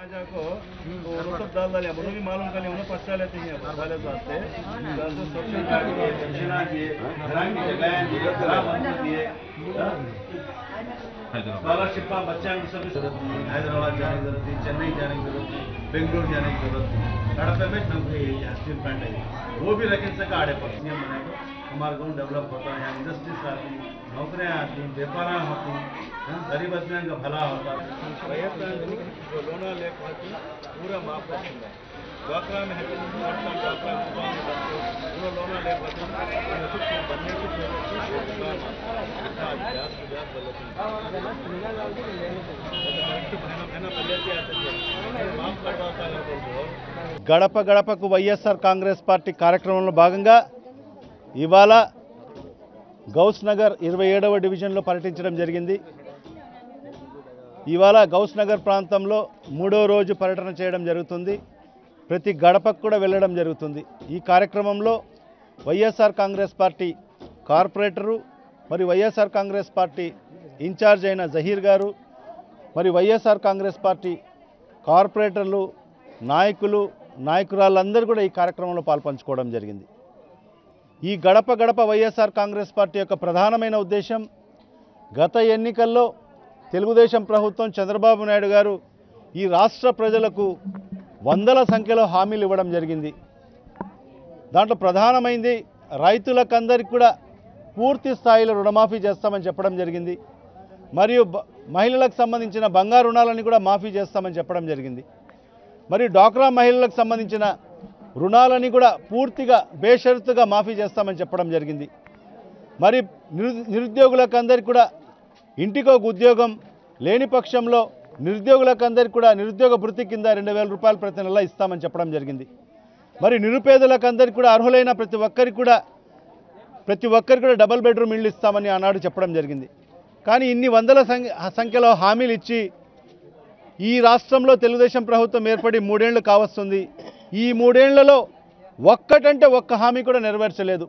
राजा को वो सब डाल डाले उन्हें भी मालूम कर लिया उन्हें पता लेते हैं वाले वास्ते तो सोशल मीडिया दक्षिणा दिए घरांग की जगह खराब बंद दिए स्कॉलरशिप का बच्चा सब हैदराबाद जाने की जरूरत थी चेन्नई जाने की जरूरत थी बेंगलुरु जाने की जरूरत थी कड़पे में नौकरी स्टील प्लांट है वो भी रखें सका आड़े पर बनाए तो हमारा गाँव डेवलप होता है यहाँ इंडस्ट्रीज आती नौकरियाँ आती व्यापार होती गरीब आदमी का भला होता लोना लेक पूरा माफ होता ड्वाक्रा में है पूरा लोना लेक बनने గడప గడపకు వైఎస్ఆర్ కాంగ్రెస్ పార్టీ కార్యక్రమంలో భాగంగా ఇవాళ గౌస్ నగర్ 27వ డివిజన్లో పర్యటించడం జరిగింది. ఇవాళ గౌస్ నగర్ ప్రాంతంలో 3వ రోజు పర్యటన చేయడం జరుగుతుంది. ప్రతి గడపకు కూడా వెళ్ళడం జరుగుతుంది. ఈ కార్యక్రమంలో వైఎస్ఆర్ కాంగ్రెస్ పార్టీ కార్పొరేటరు మరి వైఎస్ఆర్ కాంగ్రెస్ పార్టీ ఇన్ఛార్జ్ అయిన జహీర్ గారు మరి వైఎస్ఆర్ కాంగ్రెస్ పార్టీ కార్పొరేటర్లు నాయకురాళ్ళందరూ కూడా ఈ కార్యక్రమంలో పాల్పంచుకోవడం జరిగింది. ఈ గడప గడప వైఎస్ఆర్ కాంగ్రెస్ పార్టీ యొక్క ప్రధానమైన ఉద్దేశం గత ఎన్నికల్లో తెలుగుదేశం ప్రభుత్వం చంద్రబాబు నాయుడు గారు ఈ రాష్ట్ర ప్రజలకు వందల సంఖ్యలో హామీలు ఇవ్వడం జరిగింది. దాంట్లో ప్రధానమైంది రైతులకందరికీ కూడా పూర్తి స్థాయిలో రుణమాఫీ చేస్తామని చెప్పడం జరిగింది. మరియు మహిళలకు సంబంధించిన బంగారు రుణాలని కూడా మాఫీ చేస్తామని చెప్పడం జరిగింది. మరియు డ్వాక్రా మహిళలకు సంబంధించిన రుణాలని కూడా పూర్తిగా బేషరతుగా మాఫీ చేస్తామని చెప్పడం జరిగింది. మరి నిరుద్యోగులకందరికీ కూడా ఇంటికొక ఉద్యోగం లేని పక్షంలో నిరుద్యోగులకందరికీ కూడా నిరుద్యోగ భృతి కింద 2000 రూపాయలు ప్రతి నెల ఇస్తామని చెప్పడం జరిగింది. మరి నిరుపేదలకందరికీ కూడా అర్హులైన ప్రతి ఒక్కరికి కూడా డబుల్ బెడ్రూమ్ ఇళ్ళు ఇస్తామని ఆనాడు చెప్పడం జరిగింది. కానీ ఇన్ని వందల సంఖ్యలో హామీలు ఇచ్చి ఈ రాష్ట్రంలో తెలుగుదేశం ప్రభుత్వం ఏర్పడి 3 ఏళ్లు కావస్తుంది. ఈ 3 ఏళ్లలో ఒక్కటంటే ఒక్క హామీ కూడా నెరవేర్చలేదు.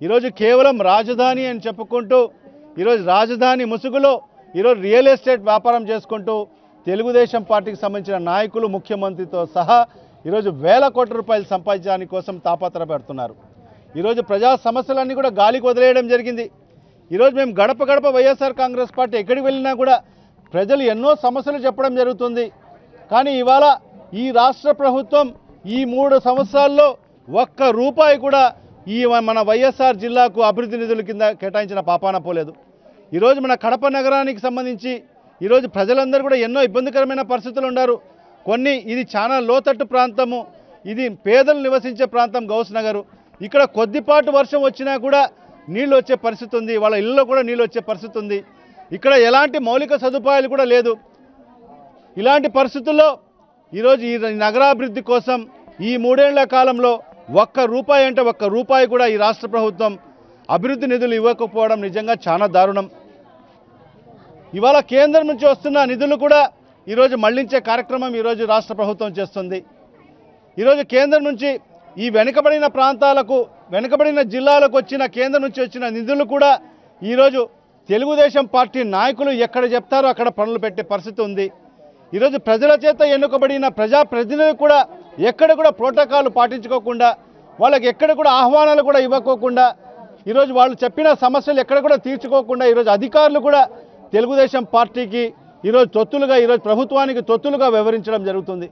ఈరోజు కేవలం రాజధాని అని చెప్పుకుంటూ ఈరోజు రాజధాని ముసుగులో ఈరోజు రియల్ ఎస్టేట్ వ్యాపారం చేసుకుంటూ తెలుగుదేశం పార్టీకి సంబంధించిన నాయకులు ముఖ్యమంత్రితో సహా ఈరోజు వేల కోట్ల రూపాయలు సంపాదించడానికి కోసం తాపత్రపడుతున్నారు. ఈరోజు ప్రజా సమస్యలన్నీ కూడా గాలికి వదిలేయడం జరిగింది. ఈరోజు మేము గడప గడప వైఎస్ఆర్ కాంగ్రెస్ పార్టీ ఎక్కడికి వెళ్ళినా కూడా ప్రజలు ఎన్నో సమస్యలు చెప్పడం జరుగుతుంది. కానీ ఇవాళ ఈ రాష్ట్ర ప్రభుత్వం ఈ 3 సంవత్సరాల్లో ఒక్క రూపాయి కూడా ఈ మన వైఎస్ఆర్ జిల్లాకు అభివృద్ధి నిధుల కింద కేటాయించిన పాపాన పోలేదు. ఈరోజు మన కడప నగరానికి సంబంధించి ఈరోజు ప్రజలందరూ కూడా ఎన్నో ఇబ్బందికరమైన పరిస్థితులు ఉన్నారు. ఇది చాలా లోతట్టు ప్రాంతము, ఇది పేదలు నివసించే ప్రాంతం గౌస్ నగరు. ఇక్కడ కొద్దిపాటు వర్షం వచ్చినా కూడా నీళ్ళు వచ్చే పరిస్థితి ఉంది. వాళ్ళ ఇళ్ళలో కూడా నీళ్ళు వచ్చే పరిస్థితి ఉంది. ఇక్కడ ఎలాంటి మౌలిక సదుపాయాలు కూడా లేదు. ఇలాంటి పరిస్థితుల్లో ఈరోజు ఈ నగరాభివృద్ధి కోసం ఈ 3 ఏళ్ల కాలంలో ఒక్క రూపాయి కూడా ఈ రాష్ట్ర ప్రభుత్వం అభివృద్ధి నిధులు ఇవ్వకపోవడం నిజంగా చాలా దారుణం. ఇవాళ కేంద్రం నుంచి వస్తున్న నిధులు కూడా ఈరోజు మళ్లించే కార్యక్రమం ఈరోజు రాష్ట్ర ప్రభుత్వం చేస్తుంది. ఈరోజు కేంద్రం నుంచి ఈ వెనుకబడిన జిల్లాలకు వచ్చిన కేంద్రం నుంచి వచ్చిన నిధులు కూడా ఈరోజు తెలుగుదేశం పార్టీ నాయకులు ఎక్కడ చెప్తారో అక్కడ పనులు పెట్టే పరిస్థితి ఉంది. ఈరోజు ప్రజల చేత ఎన్నుకబడిన ప్రజాప్రతినిధులు కూడా ఎక్కడ కూడా ప్రోటోకాల్ పాటించుకోకుండా వాళ్ళకి ఎక్కడ కూడా ఆహ్వానాలు కూడా ఇవ్వకోకుండా ఈరోజు వాళ్ళు చెప్పిన సమస్యలు ఎక్కడ కూడా తీర్చుకోకుండా ఈరోజు అధికారులు కూడా తెలుగుదేశం పార్టీకి ఈరోజు ప్రభుత్వానికి తొత్తులుగా వ్యవహరించడం జరుగుతుంది.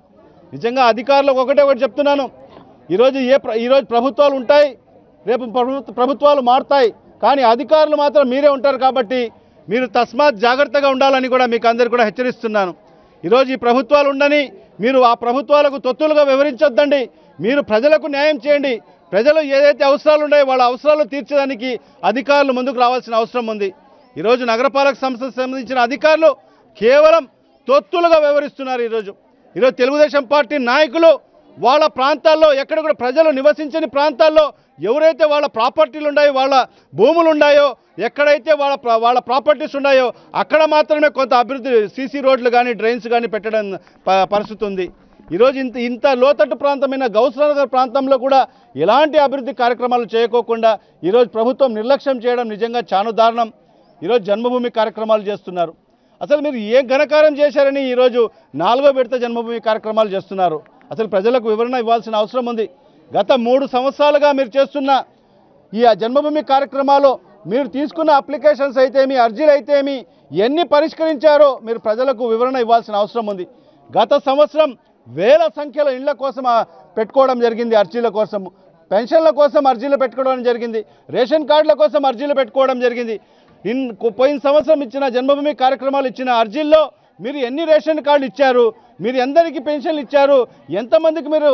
నిజంగా అధికారులకు ఒకటే చెప్తున్నాను, ఈరోజు ప్రభుత్వాలు ఉంటాయి, రేపు ప్రభుత్వాలు మారుతాయి, కానీ అధికారులు మాత్రం మీరే ఉంటారు. కాబట్టి మీరు తస్మాత్ జాగ్రత్తగా ఉండాలని కూడా మీకు అందరికీ కూడా హెచ్చరిస్తున్నాను. ఈరోజు ఈ ప్రభుత్వాలు ఉండని మీరు ఆ ప్రభుత్వాలకు తొత్తులుగా వ్యవహరించొద్దండి. మీరు ప్రజలకు న్యాయం చేయండి. ప్రజలు ఏదైతే అవసరాలు ఉన్నాయో వాళ్ళ అవసరాలు తీర్చడానికి అధికారులు ముందుకు రావాల్సిన అవసరం ఉంది. ఈరోజు నగరపాలక సంస్థకు సంబంధించిన అధికారులు కేవలం తొత్తులుగా వ్యవహరిస్తున్నారు. ఈరోజు తెలుగుదేశం పార్టీ నాయకులు వాళ్ళ ప్రాంతాల్లో ఎక్కడ కూడా ప్రజలు నివసించని ప్రాంతాల్లో ఎవరైతే వాళ్ళ ప్రాపర్టీలు ఉన్నాయో వాళ్ళ భూములు ఉన్నాయో ఎక్కడైతే వాళ్ళ ప్రాపర్టీస్ ఉన్నాయో అక్కడ మాత్రమే కొంత అభివృద్ధి సీసీ రోడ్లు కానీ డ్రైన్స్ కానీ పెట్టడం పరిస్థితి ఉంది. ఈరోజు ఇంత లోతట్టు ప్రాంతమైన గౌస్ నగర్ ప్రాంతంలో కూడా ఎలాంటి అభివృద్ధి కార్యక్రమాలు చేయకోకుండా ఈరోజు ప్రభుత్వం నిర్లక్ష్యం చేయడం నిజంగా చాలా దారుణం. ఈరోజు జన్మభూమి కార్యక్రమాలు చేస్తున్నారు. అసలు మీరు ఏ ఘనకార్యం చేశారని ఈరోజు 4వ విడత జన్మభూమి కార్యక్రమాలు చేస్తున్నారు? అసలు ప్రజలకు వివరణ ఇవ్వాల్సిన అవసరం ఉంది. గత 3 సంవత్సరాలుగా మీరు చేస్తున్న ఈ జన్మభూమి కార్యక్రమాల్లో మీరు తీసుకున్న అప్లికేషన్స్ అయితేమి, అర్జీలు అయితేమి ఎన్ని పరిష్కరించారో మీరు ప్రజలకు వివరణ ఇవ్వాల్సిన అవసరం ఉంది. గత సంవత్సరం వేల సంఖ్యలో ఇళ్ల కోసం పెట్టుకోవడం జరిగింది, అర్జీల కోసం, పెన్షన్ల కోసం అర్జీలు పెట్టుకోవడం జరిగింది, రేషన్ కార్డుల కోసం అర్జీలు పెట్టుకోవడం జరిగింది. పోయిన సంవత్సరం ఇచ్చిన జన్మభూమి కార్యక్రమాలు ఇచ్చిన అర్జీల్లో మీరు ఎన్ని రేషన్ కార్డులు ఇచ్చారు, మీరు ఎందరికి పెన్షన్లు ఇచ్చారు, ఎంతమందికి మీరు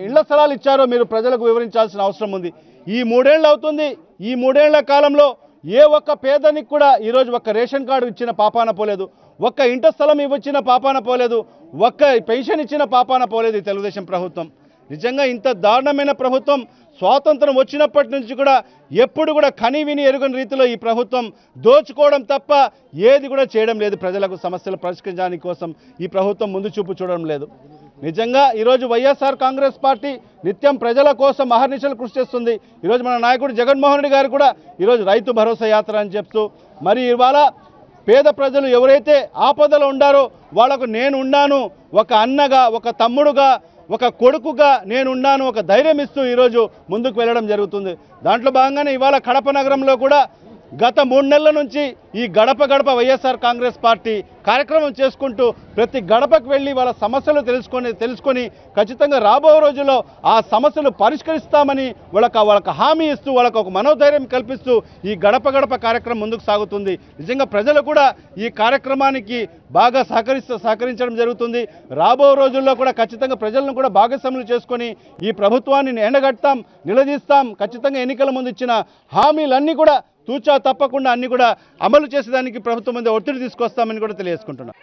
ఇళ్ల స్థలాలు ఇచ్చారో మీరు ప్రజలకు వివరించాల్సిన అవసరం ఉంది. ఈ 3 ఏళ్ళు అవుతుంది. ఈ 3 ఏళ్ల కాలంలో ఏ ఒక్క పేదనికి కూడా ఈరోజు ఒక్క రేషన్ కార్డు ఇచ్చిన పాపాన పోలేదు, ఒక్క ఇంట స్థలం ఇవ్వచ్చిన పాపాన పోలేదు, ఒక్క పెన్షన్ ఇచ్చిన పాపాన పోలేదు ఈ తెలుగుదేశం ప్రభుత్వం. నిజంగా ఇంత దారుణమైన ప్రభుత్వం స్వాతంత్రం వచ్చినప్పటి నుంచి కూడా ఎప్పుడు కూడా కని విని ఎరుగని రీతిలో ఈ ప్రభుత్వం దోచుకోవడం తప్ప ఏది కూడా చేయడం లేదు. ప్రజలకు సమస్యలు పరిష్కరించడానికి కోసం ఈ ప్రభుత్వం ముందు చూపు చూడడం లేదు. నిజంగా ఈరోజు వైఎస్ఆర్ కాంగ్రెస్ పార్టీ నిత్యం ప్రజల కోసం అహర్నిశలు కృషి చేస్తుంది. ఈరోజు మన నాయకుడు జగన్మోహన్ రెడ్డి గారు కూడా ఈరోజు రైతు భరోసా యాత్ర అని చెప్తూ మరి ఇవాళ పేద ప్రజలు ఎవరైతే ఆపదలో ఉండారో వాళ్లకు నేను ఉన్నాను, ఒక అన్నగా, ఒక తమ్ముడుగా, ఒక కొడుకుగా నేనున్నాను, ఒక ధైర్యం ఇస్తూ ఈరోజు ముందుకు వెళ్ళడం జరుగుతుంది. దాంట్లో భాగంగానే ఇవాళ కడప నగరంలో కూడా గత 3 నెలల నుంచి ఈ గడప గడప వైఎస్ఆర్ కాంగ్రెస్ పార్టీ కార్యక్రమం చేసుకుంటూ ప్రతి గడపకు వెళ్ళి వాళ్ళ సమస్యలు తెలుసుకొని ఖచ్చితంగా రాబో రోజుల్లో ఆ సమస్యలు పరిష్కరిస్తామని వాళ్ళకు హామీ ఇస్తూ వాళ్ళకు ఒక మనోధైర్యం కల్పిస్తూ ఈ గడప గడప కార్యక్రమం ముందుకు సాగుతుంది. నిజంగా ప్రజలు కూడా ఈ కార్యక్రమానికి బాగా సహకరించడం జరుగుతుంది. రాబో రోజుల్లో కూడా ఖచ్చితంగా ప్రజలను కూడా భాగస్వాములు చేసుకొని ఈ ప్రభుత్వాన్ని ఎండగడతాం, నిలదీస్తాం. ఖచ్చితంగా ఎన్నికల ముందు ఇచ్చిన హామీలన్నీ కూడా తూచా తప్పకుండా అన్ని కూడా అమలు చేసేదానికి ప్రభుత్వం మీద ఒత్తిడి తీసుకొస్తామని కూడా తెలియజేసుకుంటున్నాం.